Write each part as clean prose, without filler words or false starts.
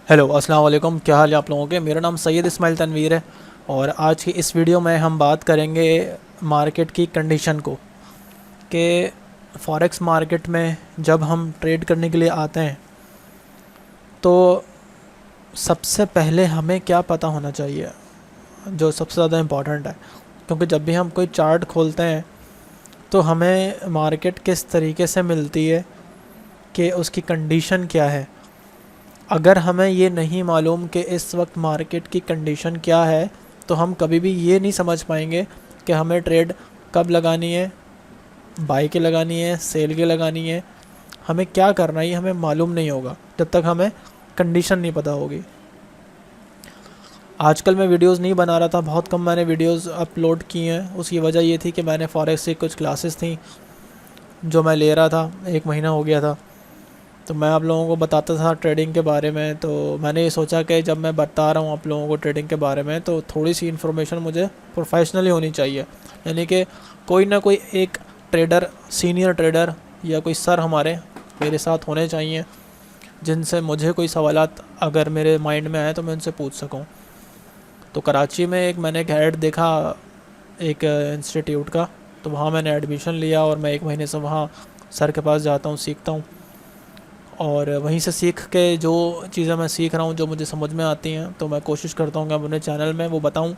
Hello अस्सलाम वालेकुम, क्या हाल है आप लोगों के। मेरा नाम सैयद इस्माइल तनवीर है और आज की इस वीडियो में हम बात करेंगे मार्केट की कंडीशन को कि फॉरेक्स मार्केट में जब हम ट्रेड करने के लिए आते हैं तो सबसे पहले हमें क्या पता होना चाहिए, जो सबसे ज़्यादा इम्पॉर्टेंट है। क्योंकि जब भी हम कोई चार्ट खोलते हैं तो हमें मार्केट किस तरीके से मिलती है कि उसकी कंडीशन क्या है। अगर हमें ये नहीं मालूम कि इस वक्त मार्केट की कंडीशन क्या है तो हम कभी भी ये नहीं समझ पाएंगे कि हमें ट्रेड कब लगानी है, बाई के लगानी है, सेल के लगानी है, हमें क्या करना है ये हमें मालूम नहीं होगा जब तक हमें कंडीशन नहीं पता होगी। आजकल मैं वीडियोस नहीं बना रहा था, बहुत कम मैंने वीडियोस अपलोड की हैं। उसकी वजह ये थी कि मैंने फॉरेक्स की कुछ क्लासेस थी जो मैं ले रहा था, 1 महीना हो गया था, तो मैं आप लोगों को बताता था ट्रेडिंग के बारे में। तो मैंने ये सोचा कि जब मैं बता रहा हूँ आप लोगों को ट्रेडिंग के बारे में तो थोड़ी सी इन्फॉर्मेशन मुझे प्रोफेशनली होनी चाहिए, यानी कि कोई ना कोई एक ट्रेडर, सीनियर ट्रेडर या कोई सर हमारे मेरे साथ होने चाहिए जिनसे मुझे कोई सवालात अगर मेरे माइंड में आए तो मैं उनसे पूछ सकूँ। तो कराची में मैंने एक ऐड देखा एक इंस्टीट्यूट का, तो वहाँ मैंने एडमिशन लिया और मैं 1 महीने से वहाँ सर के पास जाता हूँ, सीखता हूँ। और वहीं से सीख के जो चीज़ें मैं सीख रहा हूँ, जो मुझे समझ में आती हैं, तो मैं कोशिश करता हूँ कि अपने चैनल में वो बताऊँ,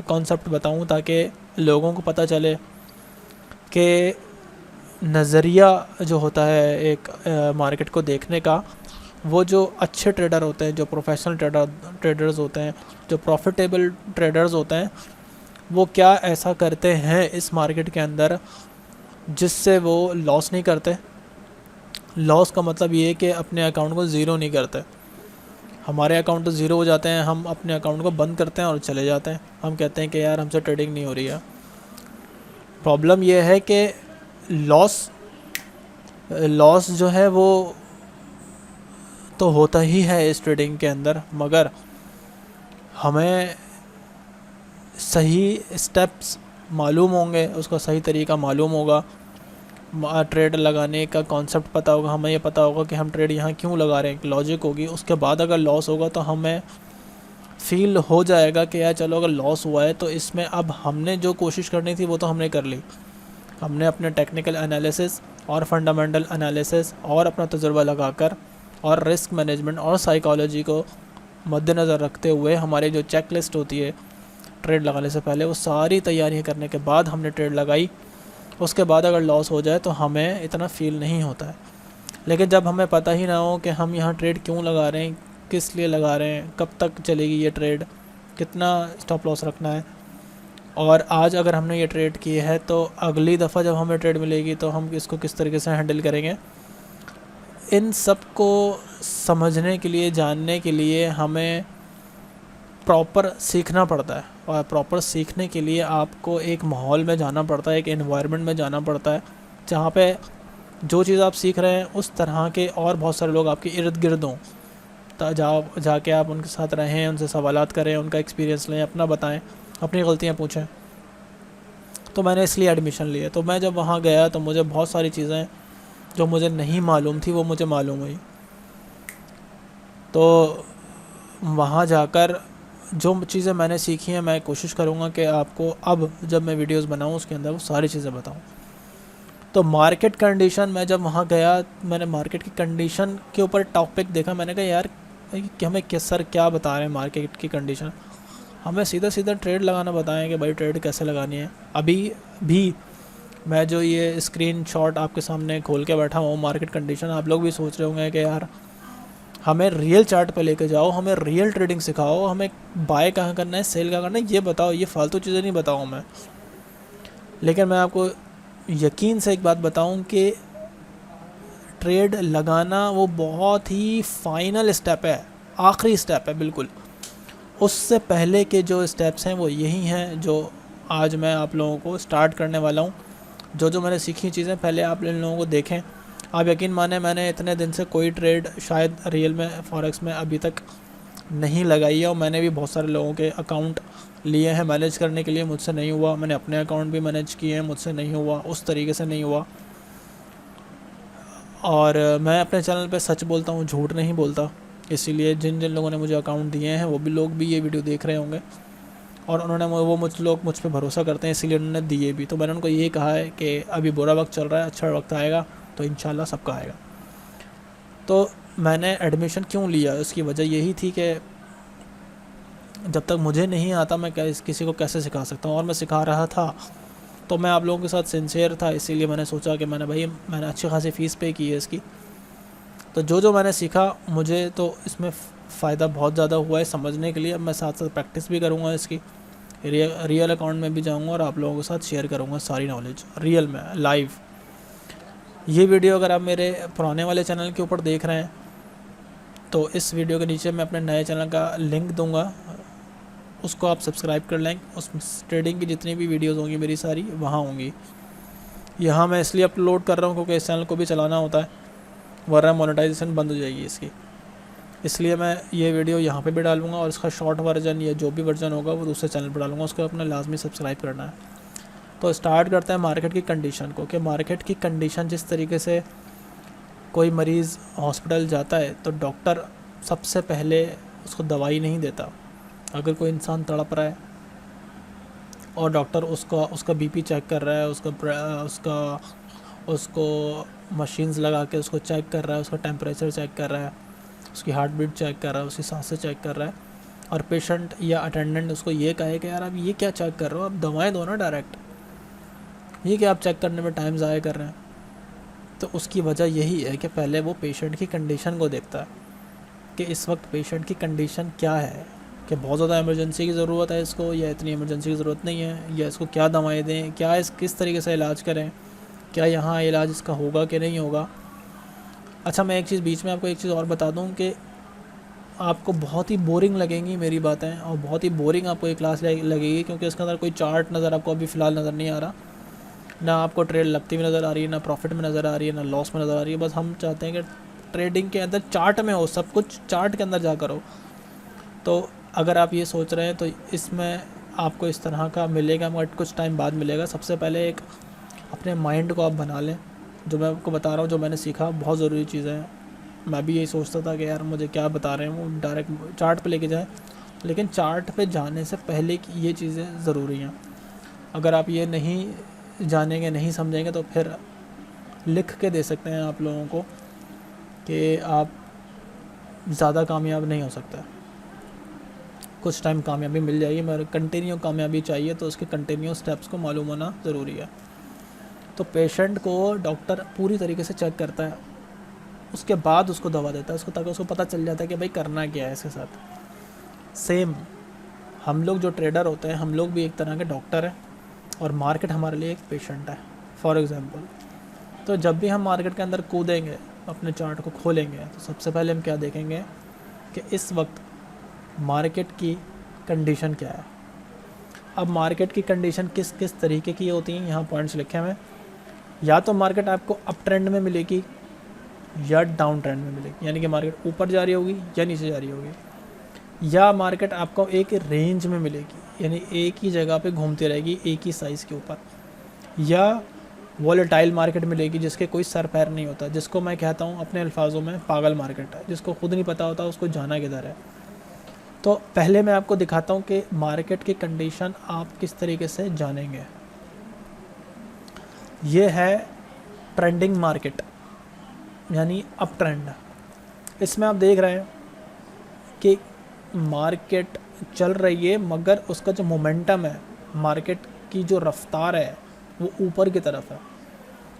कॉन्सेप्ट बताऊँ, ताकि लोगों को पता चले कि नज़रिया जो होता है एक मार्केट को देखने का, वो जो अच्छे ट्रेडर होते हैं, जो प्रोफेशनल ट्रेडर्स होते हैं, जो प्रॉफिटेबल ट्रेडर्स होते हैं, वो क्या ऐसा करते हैं इस मार्केट के अंदर जिससे वो लॉस नहीं करते। लॉस का मतलब ये है कि अपने अकाउंट को ज़ीरो नहीं करते। हमारे अकाउंट तो ज़ीरो हो जाते हैं, हम अपने अकाउंट को बंद करते हैं और चले जाते हैं। हम कहते हैं कि यार हमसे ट्रेडिंग नहीं हो रही है। प्रॉब्लम ये है कि लॉस लॉस जो है वो तो होता ही है इस ट्रेडिंग के अंदर, मगर हमें सही स्टेप्स मालूम होंगे, उसका सही तरीका मालूम होगा, ट्रेड लगाने का कॉन्सेप्ट पता होगा, हमें ये पता होगा कि हम ट्रेड यहाँ क्यों लगा रहे हैं, एक लॉजिक होगी। उसके बाद अगर लॉस होगा तो हमें फील हो जाएगा कि यार चलो अगर लॉस हुआ है तो इसमें अब हमने जो कोशिश करनी थी वो तो हमने कर ली। हमने अपने टेक्निकल एनालिसिस और फंडामेंटल एनालिसिस और अपना तजुर्बा लगाकर और रिस्क मैनेजमेंट और साइकोलॉजी को मद्देनज़र रखते हुए हमारी जो चेक लिस्ट होती है ट्रेड लगाने से पहले, वो सारी तैयारियां करने के बाद हमने ट्रेड लगाई। उसके बाद अगर लॉस हो जाए तो हमें इतना फ़ील नहीं होता है। लेकिन जब हमें पता ही ना हो कि हम यहाँ ट्रेड क्यों लगा रहे हैं, किस लिए लगा रहे हैं, कब तक चलेगी ये ट्रेड, कितना स्टॉप लॉस रखना है, और आज अगर हमने ये ट्रेड की है तो अगली दफ़ा जब हमें ट्रेड मिलेगी तो हम इसको किस तरीके से हैंडल करेंगे, इन सब को समझने के लिए, जानने के लिए हमें प्रॉपर सीखना पड़ता है। और प्रॉपर सीखने के लिए आपको एक माहौल में जाना पड़ता है, एक एनवायरनमेंट में जाना पड़ता है जहाँ पे जो चीज़ आप सीख रहे हैं उस तरह के और बहुत सारे लोग आपके इर्द गिर्द हों। जाके आप उनके साथ रहें, उनसे सवालात करें, उनका एक्सपीरियंस लें, अपना बताएं, अपनी गलतियाँ पूछें। तो मैंने इसलिए एडमिशन लिया। तो मैं जब वहाँ गया तो मुझे बहुत सारी चीज़ें जो मुझे नहीं मालूम थी वो मुझे मालूम हुई। तो वहाँ जाकर जो चीज़ें मैंने सीखी हैं मैं कोशिश करूँगा कि आपको अब जब मैं वीडियोस बनाऊँ उसके अंदर वो सारी चीज़ें बताऊँ। तो मार्केट कंडीशन, मैं जब वहाँ गया मैंने मार्केट की कंडीशन के ऊपर टॉपिक देखा। मैंने कहा यार कि हमें किस सर क्या बता रहे हैं मार्केट की कंडीशन, हमें सीधा सीधा ट्रेड लगाना बताएं कि भाई ट्रेड कैसे लगानी है। अभी भी मैं जो ये स्क्रीन शॉट आपके सामने खोल के बैठा हूँ मार्केट कंडीशन, आप लोग भी सोच रहे होंगे कि यार हमें रियल चार्ट पे लेके जाओ, हमें रियल ट्रेडिंग सिखाओ, हमें बाय कहाँ करना है, सेल कहाँ करना है, ये बताओ, ये फालतू चीज़ें नहीं बताऊँ मैं। लेकिन मैं आपको यकीन से एक बात बताऊँ कि ट्रेड लगाना वो बहुत ही फाइनल स्टेप है, आखिरी स्टेप है बिल्कुल। उससे पहले के जो स्टेप्स हैं वो यही हैं जो आज मैं आप लोगों को स्टार्ट करने वाला हूँ। जो जो मैंने सीखी चीज़ें पहले आप इन लोगों को देखें। आप यकीन माने मैंने इतने दिन से कोई ट्रेड शायद रियल में फॉरेक्स में अभी तक नहीं लगाई है, और मैंने भी बहुत सारे लोगों के अकाउंट लिए हैं मैनेज करने के लिए, मुझसे नहीं हुआ। मैंने अपने अकाउंट भी मैनेज किए हैं, मुझसे नहीं हुआ, उस तरीके से नहीं हुआ। और मैं अपने चैनल पे सच बोलता हूँ, झूठ नहीं बोलता। इसीलिए जिन जिन लोगों ने मुझे अकाउंट दिए हैं वो भी लोग भी ये वीडियो देख रहे होंगे, और उन्होंने वो मुझ पे भरोसा करते हैं, इसीलिए उन्होंने दिए भी। तो मैंने उनको ये कहा है कि अभी बुरा वक्त चल रहा है, अच्छा वक्त आएगा तो इंशाल्लाह सबका आएगा। तो मैंने एडमिशन क्यों लिया, उसकी वजह यही थी कि जब तक मुझे नहीं आता मैं किसी को कैसे सिखा सकता हूँ, और मैं सिखा रहा था तो मैं आप लोगों के साथ सिंसियर था, इसीलिए मैंने सोचा कि मैंने अच्छी खासी फ़ीस पे की है इसकी। तो जो मैंने सीखा मुझे तो इसमें फ़ायदा बहुत ज़्यादा हुआ है समझने के लिए। अब मैं साथ साथ प्रैक्टिस भी करूँगा इसकी, रियल अकाउंट में भी जाऊँगा और आप लोगों के साथ शेयर करूँगा सारी नॉलेज रियल में लाइव। ये वीडियो अगर आप मेरे पुराने वाले चैनल के ऊपर देख रहे हैं तो इस वीडियो के नीचे मैं अपने नए चैनल का लिंक दूंगा, उसको आप सब्सक्राइब कर लें। उस ट्रेडिंग की जितनी भी वीडियोस होंगी मेरी सारी वहाँ होंगी। यहाँ मैं इसलिए अपलोड कर रहा हूँ क्योंकि इस चैनल को भी चलाना होता है, वरना मोनेटाइजेशन बंद हो जाएगी इसकी। इसलिए मैं ये वीडियो यहाँ पे भी डालूँगा और इसका शॉर्ट वर्जन या जो भी वर्जन होगा वो दूसरे चैनल पर डालूँगा, उसको अपना लाजमी सब्सक्राइब करना है। तो स्टार्ट करते हैं मार्केट की कंडीशन को, कि मार्केट की कंडीशन जिस तरीके से कोई मरीज़ हॉस्पिटल जाता है तो डॉक्टर सबसे पहले उसको दवाई नहीं देता। अगर कोई इंसान तड़प रहा है और डॉक्टर उसका बीपी चेक कर रहा है, उसको मशीन्स लगा के उसको चेक कर रहा है, उसका टेम्परेचर चेक कर रहा है, उसकी हार्ट बीट चेक कर रहा है, उसकी सांसें चेक कर रहा है, और पेशेंट या अटेंडेंट उसको ये कहे कि यार आप ये क्या चेक कर रहे हो, आप दवाएं दो ना डायरेक्ट, ये क्या आप चेक करने में टाइम ज़ाया कर रहे हैं। तो उसकी वजह यही है कि पहले वो पेशेंट की कंडीशन को देखता है कि इस वक्त पेशेंट की कंडीशन क्या है, कि बहुत ज़्यादा इमरजेंसी की ज़रूरत है इसको, या इतनी इमरजेंसी की ज़रूरत नहीं है, या इसको क्या दवाएं दें, क्या किस तरीके से इलाज करें, क्या यहाँ इलाज इसका होगा कि नहीं होगा। अच्छा, मैं एक चीज़ बीच में आपको एक चीज़ और बता दूँ कि आपको बहुत ही बोरिंग लगेंगी मेरी बातें, और बहुत ही बोरिंग आपको ये क्लास लगेगी, क्योंकि इसके अंदर कोई चार्ट नज़र आपको अभी फ़िलहाल नज़र नहीं आ रहा, ना आपको ट्रेड लगती हुई नज़र आ रही है, ना प्रॉफिट में नज़र आ रही है, ना लॉस में नज़र आ रही है। बस हम चाहते हैं कि ट्रेडिंग के अंदर चार्ट में हो, सब कुछ चार्ट के अंदर जाकर हो। तो अगर आप ये सोच रहे हैं तो इसमें आपको इस तरह का मिलेगा, मगर कुछ टाइम बाद मिलेगा। सबसे पहले एक अपने माइंड को आप बना लें। जो मैं आपको बता रहा हूँ, जो मैंने सीखा, बहुत ज़रूरी चीज़ें हैं। मैं भी यही सोचता था कि यार मुझे क्या बता रहे हैं वो, डायरेक्ट चार्ट पे लेके जाएं, लेकिन चार्ट पे जाने से पहले की ये चीज़ें ज़रूरी हैं। अगर आप ये नहीं जानेंगे, नहीं समझेंगे, तो फिर लिख के दे सकते हैं आप लोगों को कि आप ज़्यादा कामयाब नहीं हो सकता। कुछ टाइम कामयाबी मिल जाएगी, मगर कंटिन्यू कामयाबी चाहिए तो उसके कंटिन्यू स्टेप्स को मालूम होना ज़रूरी है। तो पेशेंट को डॉक्टर पूरी तरीके से चेक करता है, उसके बाद उसको दवा देता है उसको, ताकि उसको पता चल जाता है कि भाई करना क्या है इसके साथ। सेम हम लोग जो ट्रेडर होते हैं, हम लोग भी एक तरह के डॉक्टर हैं, और मार्केट हमारे लिए एक पेशेंट है। फॉर एग्ज़ाम्पल, तो जब भी हम मार्केट के अंदर कूदेंगे, अपने चार्ट को खोलेंगे, तो सबसे पहले हम क्या देखेंगे कि इस वक्त मार्केट की कंडीशन क्या है। अब मार्केट की कंडीशन किस किस तरीके की होती हैं, यहाँ पॉइंट्स लिखे हुए हैं। या तो मार्केट आपको अप ट्रेंड में मिलेगी या डाउन ट्रेंड में मिलेगी, यानी कि मार्केट ऊपर जा रही होगी या नीचे जा रही होगी, या मार्केट आपको एक रेंज में मिलेगी, यानी एक ही जगह पे घूमती रहेगी एक ही साइज़ के ऊपर, या वॉलेटाइल मार्केट मिलेगी जिसके कोई सर पैर नहीं होता, जिसको मैं कहता हूँ अपने अल्फाजों में पागल मार्केट है, जिसको खुद नहीं पता होता उसको जाना किधर है। तो पहले मैं आपको दिखाता हूँ कि मार्केट की कंडीशन आप किस तरीके से जानेंगे। ये है ट्रेंडिंग मार्केट, यानी अप ट्रेंड। इसमें आप देख रहे हैं कि मार्केट चल रही है, मगर उसका जो मोमेंटम है, मार्केट की जो रफ्तार है वो ऊपर की तरफ है।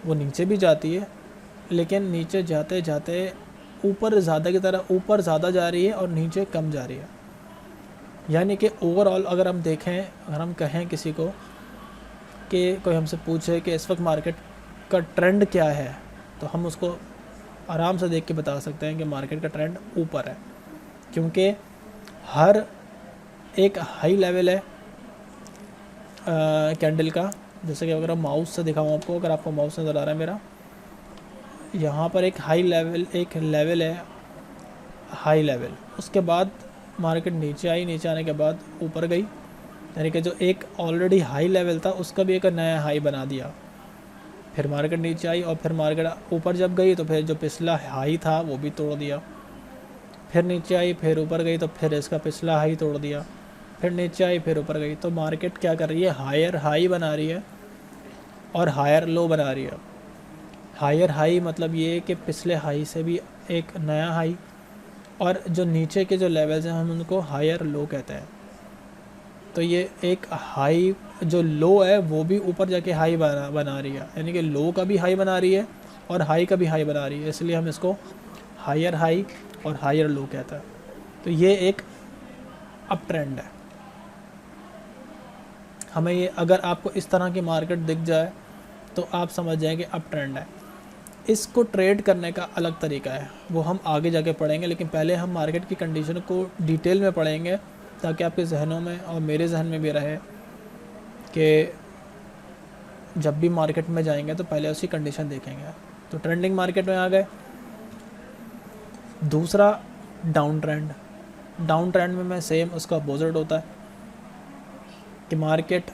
वो नीचे भी जाती है, लेकिन नीचे जाते जाते ऊपर ज़्यादा की तरफ, ऊपर ज़्यादा जा रही है और नीचे कम जा रही है। यानी कि ओवरऑल अगर हम देखें, अगर हम कहें किसी को कि कोई हमसे पूछे कि इस वक्त मार्केट का ट्रेंड क्या है, तो हम उसको आराम से देख के बता सकते हैं कि मार्केट का ट्रेंड ऊपर है, क्योंकि हर एक हाई लेवल है कैंडल का। जैसे कि अगर हम माउस से दिखाऊँ आपको, अगर आपको माउस नज़र आ रहा है मेरा, यहाँ पर एक एक लेवल है, हाई लेवल। उसके बाद मार्केट नीचे आई, नीचे आने के बाद ऊपर गई, यानी कि जो एक ऑलरेडी हाई लेवल था उसका भी एक नया हाई बना दिया। फिर मार्केट नीचे आई और फिर मार्केट ऊपर जब गई तो फिर जो पिछला हाई था वो भी तोड़ दिया। फिर नीचे आई, फिर ऊपर गई तो फिर इसका पिछला हाई तोड़ दिया, फिर नीचे आई, फिर ऊपर गई। तो मार्केट क्या कर रही है, हायर हाई बना रही है और हायर लो बना रही है। हायर हाई मतलब ये कि पिछले हाई से भी एक नया हाई, और जो नीचे के जो लेवल्स हैं हम उनको हायर लो कहते हैं। तो ये एक हाई जो लो है वो भी ऊपर जाके हाई बना रही है, यानी कि लो का भी हाई बना रही है और हाई का भी हाई बना रही है, इसलिए हम इसको हायर हाई और हायर लो कहते हैं। तो ये एक अप ट्रेंड है। हमें ये, अगर आपको इस तरह की मार्केट दिख जाए तो आप समझ जाएं कि अप ट्रेंड है। इसको ट्रेड करने का अलग तरीका है, वो हम आगे जाके पढ़ेंगे, लेकिन पहले हम मार्केट की कंडीशन को डिटेल में पढ़ेंगे ताकि आपके जहनों में और मेरे जहन में भी रहे कि जब भी मार्केट में जाएंगे तो पहले उसकी कंडीशन देखेंगे। तो ट्रेंडिंग मार्केट में आ गए। दूसरा डाउन ट्रेंड। डाउन ट्रेंड में सेम उसका अपोजिट होता है कि मार्केट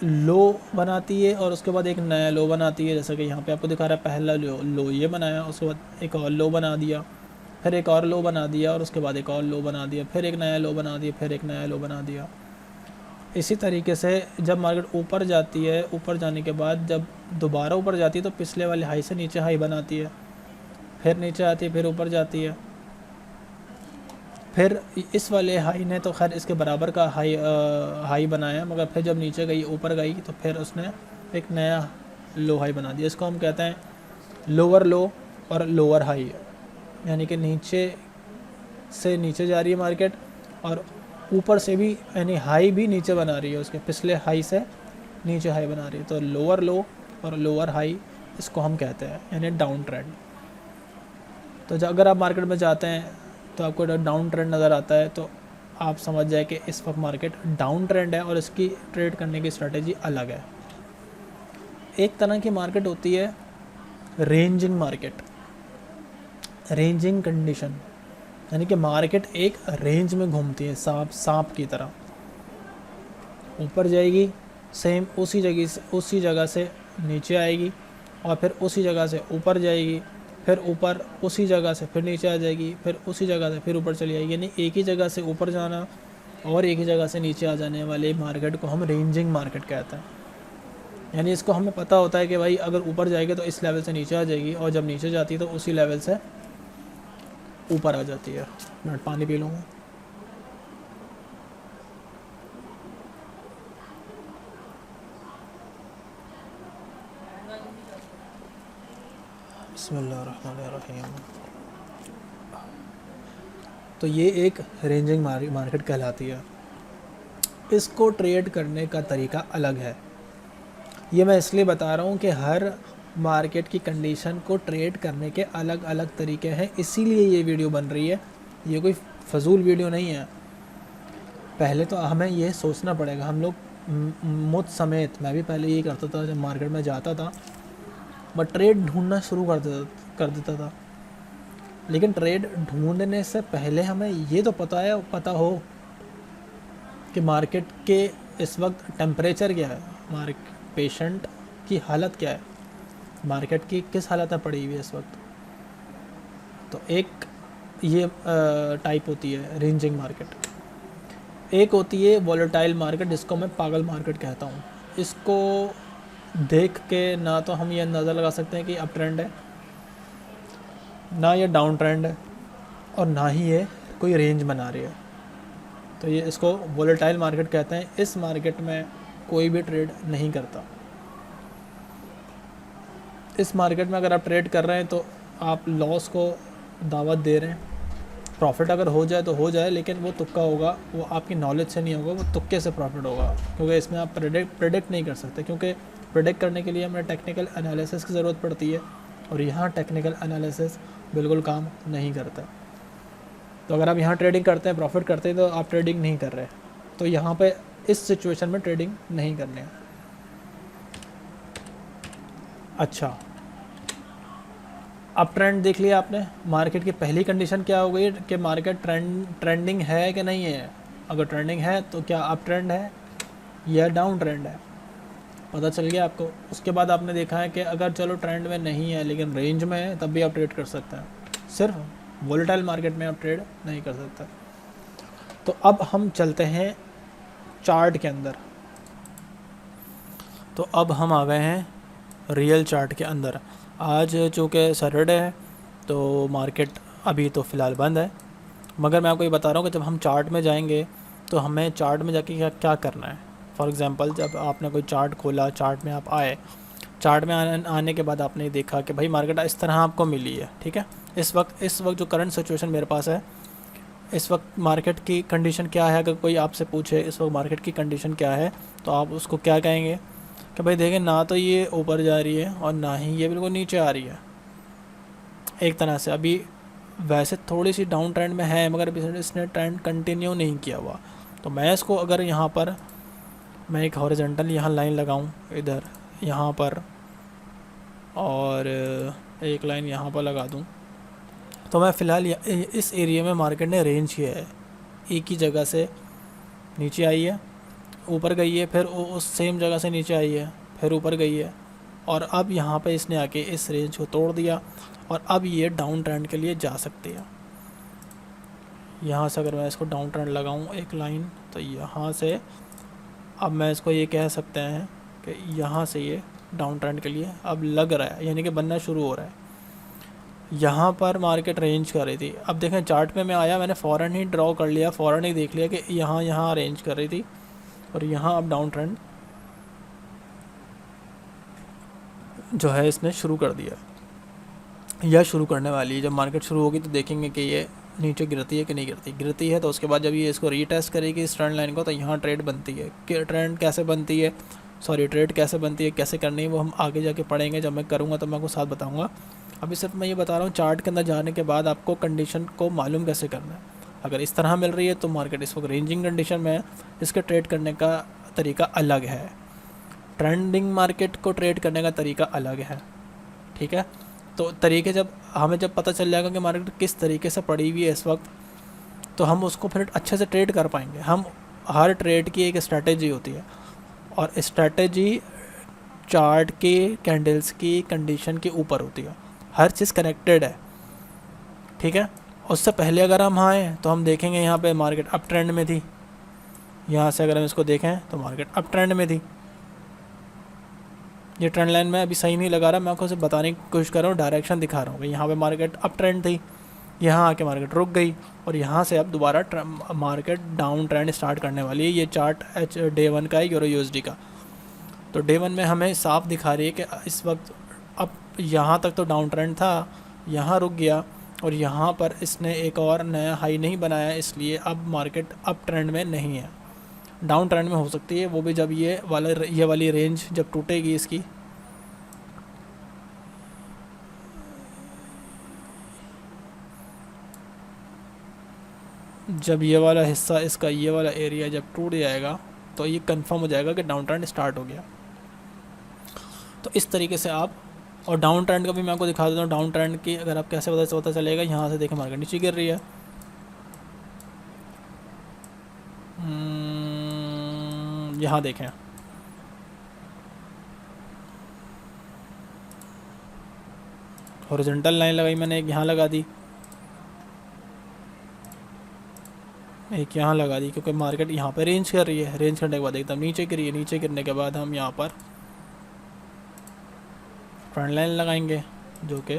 लो बनाती है और उसके बाद एक नया लो बनाती है, जैसा कि यहाँ पे आपको दिखा रहा है। पहला लो ये बनाया, उसके बाद एक और लो बना दिया, फिर एक और लो बना दिया, और उसके बाद एक और लो बना दिया, फिर एक नया लो बना दिया, फिर एक नया लो बना दिया। इसी तरीके से जब मार्केट ऊपर जाती है, ऊपर जाने के बाद जब दोबारा ऊपर जाती है तो पिछले वाले हाई से नीचे हाई बनाती है, फिर नीचे आती है, फिर ऊपर जाती है, फिर इस वाले हाई ने तो खैर इसके बराबर का हाई बनाया, मगर फिर जब नीचे गई, ऊपर गई, तो फिर उसने एक नया लो हाई बना दिया। इसको हम कहते हैं लोअर लो और लोअर हाई, यानी कि नीचे से नीचे जा रही है मार्केट और ऊपर से भी, यानी हाई भी नीचे बना रही है, उसके पिछले हाई से नीचे हाई बना रही है। तो लोअर लो और लोअर हाई इसको हम कहते हैं, यानी डाउन ट्रेंड। तो अगर आप मार्केट में जाते हैं तो आपको डाउन ट्रेंड नज़र आता है तो आप समझ जाए कि इस वक्त मार्केट डाउन ट्रेंड है और इसकी ट्रेड करने की स्ट्रेटेजी अलग है। एक तरह की मार्केट होती है रेंजिंग मार्केट, रेंजिंग कंडीशन, यानी कि मार्केट एक रेंज में घूमती है, सांप की तरह। ऊपर जाएगी, सेम उसी जगह से नीचे आएगी, और फिर उसी जगह से ऊपर जाएगी, फिर ऊपर उसी जगह से फिर नीचे आ जाएगी, फिर उसी जगह से फिर ऊपर चली जाएगी। यानी एक ही जगह से ऊपर जाना और एक ही जगह से नीचे आ जाने वाले मार्केट को हम रेंजिंग मार्केट कहते हैं। यानी इसको हमें पता होता है कि भाई अगर ऊपर जाएगी तो इस लेवल से नीचे आ जाएगी, और जब नीचे जाती है तो उसी लेवल से ऊपर आ जाती है। मैं पानी पी लूँगा। बिस्मिल्लाहिर्रहमानिर्रहीम। तो ये एक रेंजिंग मार्केट कहलाती है। इसको ट्रेड करने का तरीका अलग है। ये मैं इसलिए बता रहा हूँ कि हर मार्केट की कंडीशन को ट्रेड करने के अलग अलग तरीके हैं, इसीलिए ये वीडियो बन रही है। ये कोई फजूल वीडियो नहीं है। पहले तो हमें ये सोचना पड़ेगा, हम लोग मुझ समेत, मैं भी पहले यही करता था, जब मार्केट में जाता था बट ट्रेड ढूंढना शुरू कर देता था। लेकिन ट्रेड ढूंढने से पहले हमें ये तो पता हो कि मार्केट के इस वक्त टेम्परेचर क्या है, पेशेंट की हालत क्या है, मार्केट की किस हालत में पड़ी हुई है इस वक्त। तो एक ये टाइप होती है रेंजिंग मार्केट। एक होती है वॉलेटाइल मार्केट, जिसको मैं पागल मार्केट कहता हूँ। इसको देख के ना तो हम ये अंदाज़ा लगा सकते हैं कि अप ट्रेंड है, ना ये डाउन ट्रेंड है, और ना ही ये कोई रेंज बना रही है। तो ये इसको वॉलेटाइल मार्केट कहते हैं। इस मार्केट में कोई भी ट्रेड नहीं करता। इस मार्केट में अगर आप ट्रेड कर रहे हैं तो आप लॉस को दावत दे रहे हैं। प्रॉफिट अगर हो जाए तो हो जाए, लेकिन वो तुक्का होगा, वो आपकी नॉलेज से नहीं होगा, वो तुक्के से प्रॉफिट होगा, क्योंकि इसमें आप प्रेडिक्ट नहीं कर सकते, क्योंकि प्रेडिक्ट करने के लिए हमें टेक्निकल एनालिसिस की ज़रूरत पड़ती है, और यहाँ टेक्निकल एनालिसिस बिल्कुल काम नहीं करता। तो अगर आप यहाँ ट्रेडिंग करते हैं, प्रॉफिट करते हैं, तो आप ट्रेडिंग नहीं कर रहे। तो यहाँ पे इस सिचुएशन में ट्रेडिंग नहीं करनी है। अच्छा, अब ट्रेंड देख लिया आपने। मार्केट की पहली कंडीशन क्या हो गई कि मार्केट ट्रेंडिंग है कि नहीं है। अगर ट्रेंडिंग है तो क्या अप ट्रेंड है या डाउन ट्रेंड है, पता चल गया आपको। उसके बाद आपने देखा है कि अगर चलो ट्रेंड में नहीं है लेकिन रेंज में है, तब भी आप ट्रेड कर सकते हैं। सिर्फ वोलेटाइल मार्केट में आप ट्रेड नहीं कर सकते। तो अब हम चलते हैं चार्ट के अंदर। तो अब हम आ गए हैं रियल चार्ट के अंदर। आज चूँकि सैटरडे है तो मार्केट अभी तो फ़िलहाल बंद है, मगर मैं आपको ये बता रहा हूँ कि जब हम चार्ट में जाएंगे तो हमें चार्ट में जाके क्या क्या करना है। फॉर एग्ज़ाम्पल, जब आपने कोई चार्ट खोला, चार्ट में आप आए, चार्ट में आने के बाद आपने देखा कि भाई मार्केट इस तरह आपको मिली है, ठीक है। इस वक्त जो करंट सिचुएशन मेरे पास है, इस वक्त मार्केट की कंडीशन क्या है, अगर कोई आपसे पूछे इस वक्त मार्केट की कंडीशन क्या है, तो आप उसको क्या कहेंगे कि भाई देखें, ना तो ये ऊपर जा रही है और ना ही ये बिल्कुल नीचे आ रही है। एक तरह से अभी वैसे थोड़ी सी डाउन ट्रेंड में है, मगर अभी इसने ट्रेंड कंटिन्यू नहीं किया हुआ। तो मैं इसको अगर यहाँ पर मैं एक हॉरिजॉन्टल यहाँ लाइन लगाऊँ इधर, यहाँ पर, और एक लाइन यहाँ पर लगा दूँ, तो मैं फ़िलहाल इस एरिया में मार्केट ने रेंज किया है। एक ही जगह से नीचे आई है, ऊपर गई है, फिर उस सेम जगह से नीचे आई है, फिर ऊपर गई है, और अब यहाँ पे इसने आके इस रेंज को तोड़ दिया और अब ये डाउन ट्रेंड के लिए जा सकती है। यहाँ से अगर मैं इसको डाउन ट्रेंड लगाऊँ एक लाइन, तो यहाँ से अब मैं इसको ये कह सकते हैं कि यहाँ से ये डाउन ट्रेंड के लिए अब लग रहा है, यानी कि बनना शुरू हो रहा है। यहाँ पर मार्केट रेंज कर रही थी, अब देखें चार्ट में मैं आया, मैंने फ़ौरन ही ड्रॉ कर लिया, फ़ौरन ही देख लिया कि यहाँ रेंज कर रही थी और यहाँ अब डाउन ट्रेंड जो है इसने शुरू कर दिया या शुरू करने वाली है। जब मार्केट शुरू होगी तो देखेंगे कि ये नीचे गिरती है कि नहीं गिरती। गिरती है तो उसके बाद जब ये इसको रीटेस्ट करेगी इस ट्रेंड लाइन को, तो यहाँ ट्रेड बनती है। कि ट्रेंड कैसे बनती है, ट्रेड कैसे बनती है, कैसे करनी है, वो हम आगे जाके पढ़ेंगे। जब मैं करूँगा तो मैं आपको साथ बताऊँगा। अभी सिर्फ मैं ये बता रहा हूँ चार्ट के अंदर जाने के बाद आपको कंडीशन को मालूम कैसे करना है। अगर इस तरह मिल रही है तो मार्केट इस वक्त रेंजिंग कंडीशन में है, इसके ट्रेड करने का तरीका अलग है। ट्रेंडिंग मार्केट को ट्रेड करने का तरीका अलग है, ठीक है। तो तरीके जब पता चल जाएगा कि मार्केट किस तरीके से पड़ी हुई है इस वक्त, तो हम उसको फिर अच्छे से ट्रेड कर पाएंगे। हम हर ट्रेड की एक स्ट्रैटेजी होती है और स्ट्रैटेजी चार्ट के कैंडल्स की कंडीशन के ऊपर होती है। हर चीज़ कनेक्टेड है, ठीक है। उससे पहले अगर हम आएँ तो हम देखेंगे यहाँ पे मार्केट अप ट्रेंड में थी। यहाँ से अगर हम इसको देखें तो मार्केट अप ट्रेंड में थी। ये ट्रेंड लाइन में अभी सही नहीं लगा रहा, मैं आपको सिर्फ बताने की कोशिश कर रहा हूँ, डायरेक्शन दिखा रहा हूँ। यहाँ पे मार्केट अप ट्रेंड थी, यहाँ आके मार्केट रुक गई और यहाँ से अब दोबारा मार्केट डाउन ट्रेंड स्टार्ट करने वाली है। ये चार्ट डे 1 का है, यूरो यूएसडी का। तो डे 1 में हमें साफ दिखा रही है कि इस वक्त अब यहाँ तक तो डाउन ट्रेंड था, यहाँ रुक गया और यहाँ पर इसने एक और नया हाई नहीं बनाया, इसलिए अब मार्केट अप ट्रेंड में नहीं है, डाउन ट्रेंड में हो सकती है। वो भी जब ये वाली रेंज जब टूटेगी इसकी, जब ये वाला हिस्सा इसका, ये वाला एरिया जब टूट जाएगा तो ये कंफर्म हो जाएगा कि डाउन ट्रेंड स्टार्ट हो गया। तो इस तरीके से आप, और डाउन ट्रेंड का भी मैं आपको दिखा देता हूँ। डाउन ट्रेंड की अगर आप कैसे पता चलेगा, यहाँ से देखें मार्केट नीचे गिर रही है, यहाँ देखें हॉरिजॉन्टल लाइन लगाई मैंने, एक यहाँ लगा दी, एक यहाँ लगा दी, क्योंकि मार्केट यहाँ पे रेंज कर रही है। रेंज करने के बाद एकदम नीचे गिरी है, नीचे गिरने के बाद हम यहाँ पर ट्रेंड लाइन लगाएंगे जो कि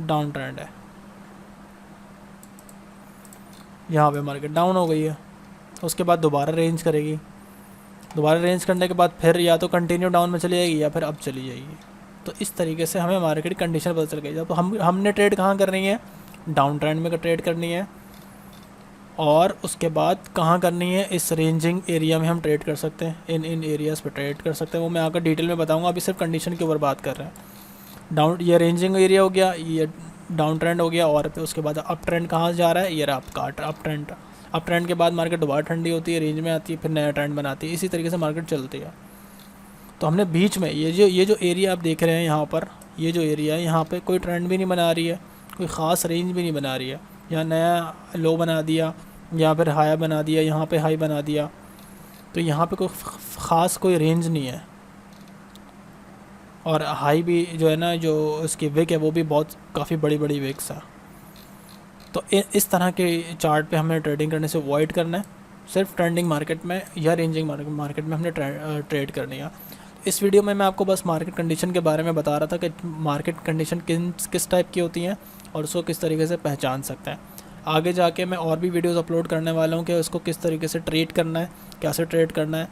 डाउन ट्रेंड है। यहाँ पे मार्केट डाउन हो गई है, उसके बाद दोबारा रेंज करेगी। दोबारा रेंज करने के बाद फिर या तो कंटिन्यू डाउन में चली जाएगी या फिर अप चली जाएगी। तो इस तरीके से हमें मार्केट की कंडीशन पता चल गई। जब हमने ट्रेड कहाँ करनी है, डाउन ट्रेंड में ट्रेड करनी है, और उसके बाद कहाँ करनी है, इस रेंजिंग एरिया में हम ट्रेड कर सकते हैं। इन एरियाज़ पर ट्रेड कर सकते हैं, वो मैं आकर डिटेल में बताऊँगा। अभी सिर्फ कंडीशन के ऊपर बात कर रहे हैं। ये रेंजिंग एरिया हो गया, ये डाउन ट्रेंड हो गया, और फिर उसके बाद अप ट्रेंड कहाँ जा रहा है, ये रहा आपका अप ट्रेंड के बाद मार्केट दोबारा ठंडी होती है, रेंज में आती है, फिर नया ट्रेंड बनाती है। इसी तरीके से मार्केट चलती है। तो हमने बीच में ये जो एरिया आप देख रहे हैं यहाँ पर, ये जो एरिया है, यहाँ पे कोई ट्रेंड भी नहीं बना रही है, कोई ख़ास रेंज भी नहीं बना रही है। यहाँ नया लो बना दिया, यहाँ पर हाई बना दिया, यहाँ पे हाई बना दिया, तो यहाँ पे कोई ख़ास कोई रेंज नहीं है। और हाई भी जो है ना, जो उसकी विक है वो भी बहुत काफ़ी बड़ी बड़ी विक्स है। तो इस तरह के चार्ट पे हमें ट्रेडिंग करने से अवॉइड करना है। सिर्फ ट्रेंडिंग मार्केट में या रेंजिंग मार्केट में हमने ट्रेड करनी है। इस वीडियो में मैं आपको बस मार्केट कंडीशन के बारे में बता रहा था कि मार्केट कंडीशन किस टाइप की होती हैं और उसको किस तरीके से पहचान सकते हैं। आगे जाके मैं और भी वीडियोस अपलोड करने वाला हूँ कि उसको किस तरीके से ट्रेड करना है, कैसे ट्रेड करना है,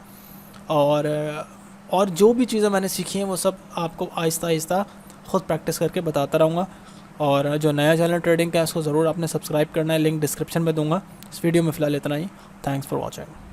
और जो भी चीज़ें मैंने सीखी हैं वो सब आपको आहिस्ता आहिस्ता ख़ुद प्रैक्टिस करके बताता रहूँगा। और जो नया चैनल ट्रेडिंग का है उसको ज़रूर आपने सब्सक्राइब करना है, लिंक डिस्क्रिप्शन में दूंगा। इस वीडियो में फ़िलहाल इतना ही। Thanks for watching.